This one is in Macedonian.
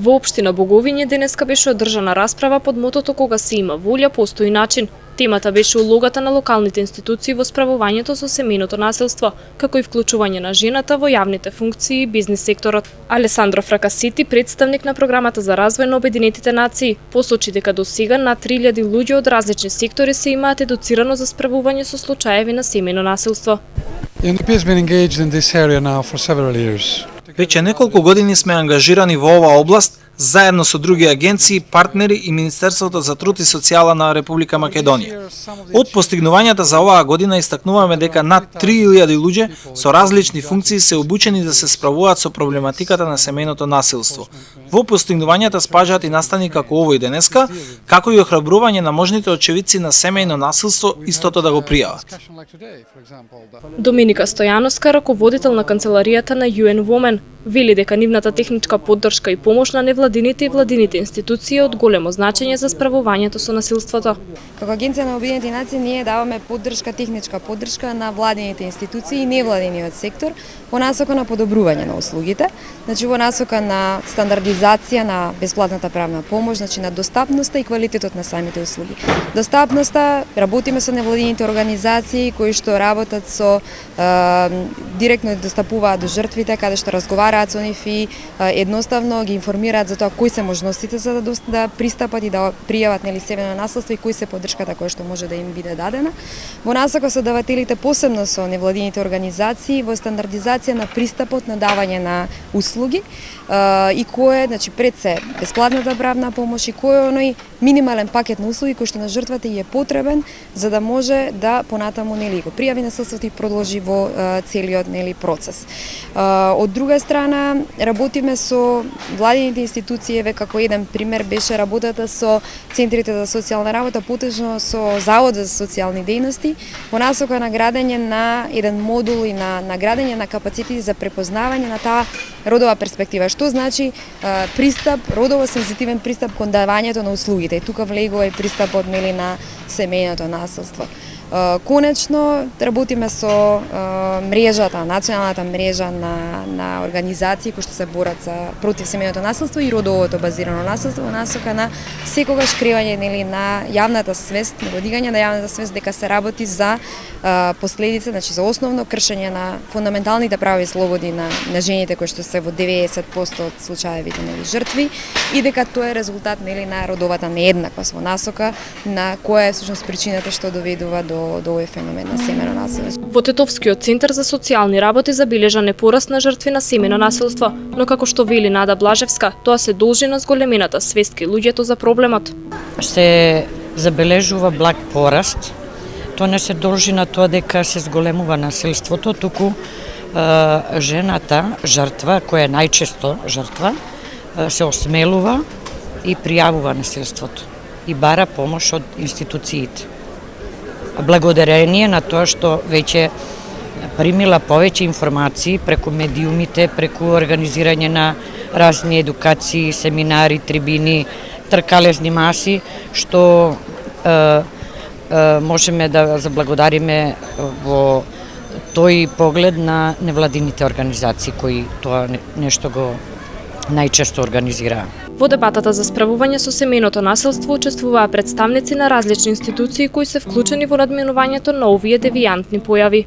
Во општина Боговиње денеска беше одржана расправа под мотото "Кога се има волја, постои начин". Темата беше улогата на локалните институции во справувањето со семејното насилство, како и вклучување на жената во јавните функции и бизнис секторот. Алесандро Фракасити, представник на програмата за развој на Обединетите нации, посочи дека до сега над 3000 луѓе од различни сектори се имаат едуцирано за справување со случаеви на семејно насилство. UNDP has been engaged in this area now for several years. Веќе неколку години сме ангажирани во оваа област, заедно со други агенции, партнери и Министерството за труд и социјала на Република Македонија. Од постигнувањата за оваа година истакнуваме дека над 3000 луѓе со различни функции се обучени да се справуваат со проблематиката на семејното насилство. Во постигнувањата спажаат и настани како овој денеска, како и охрабрување на можните очевидци на семејно насилство истото да го пријават. Доминика Стојановска, раководител на канцеларијата на UN Women, вели дека нивната техничка поддршка и помош на невладините и владините институции е од големо значење за справувањето со насилството. Како Агенција на Обединетите нации ние даваме поддршка, техничка поддршка на владините институции и невладиниот сектор во насока на подобрување на услугите, значи во насока на стандардизација на бесплатната правна помош, значи на достапноста и квалитетот на самите услуги. Достапноста, работиме со невладините организации кои што работат со директно достапуваат до жртвите, каде што разговараат со нив и едноставно ги информираат за тоа кои се можностите за да пристапат и да пријават семејно насилство и кои се поддршката која што може да им биде дадена. Во насока со давателите, посебно со невладините организации, во стандардизација на пристапот на давање на услуги и кој е, значи пред се бесплатната правна помош и кој е оној минимален пакет на услуги кој што на жртвата е потребен за да може да понатаму го пријави насилството и продолжи во целиот процес. Од друга страна, работиме со владините институции, како еден пример беше работата со центрите за социјална работа, потежно со Завод за социјални дејности, во насока на градење на еден модул и на градење на капацитети за препознавање на таа родова перспектива. Што значи пристап, родово сензитивен пристап кон давањето на услугите. И тука влегува и пристапот на семејното насилство. Конечно, работиме со мрежата, националната мрежа на организации кои што се борат против семејното насилство и родовото базирано насилство во насока на секогаш креање на јавната свест, на дигање на јавната свест дека се работи за последица, значи за основно кршење на фундаменталните права и слободи на жените кои што се во 90% од случаевите жртви и дека тоа е резултат на родовата нееднаквост во насока на која е всушност причината што доведува до овој феномен на семејно насилство. Во Тетовскиот центар за социјални работи забележан е пораст на жртви на семејно насилство, но како што вели Нада Блажевска, тоа се должи на зголемената свест кај луѓето за проблемот. Се забележува благ пораст. Тоа не се должи на тоа дека се зголемува насилството, туку жената, жртва, која е најчесто жртва, се осмелува и пријавува насилството и бара помош од институциите. Благодарение на тоа што веќе примила повеќе информации преку медиумите, преку организирање на разни едукации, семинари, трибини, тркалезни маси, што можеме да заблагодариме во тој поглед на невладините организации кои тоа нешто го најчесто организираа. Во дебатата за справување со семејното насилство учествуваа представници на различни институции кои се вклучени во надминувањето на овие девијантни појави.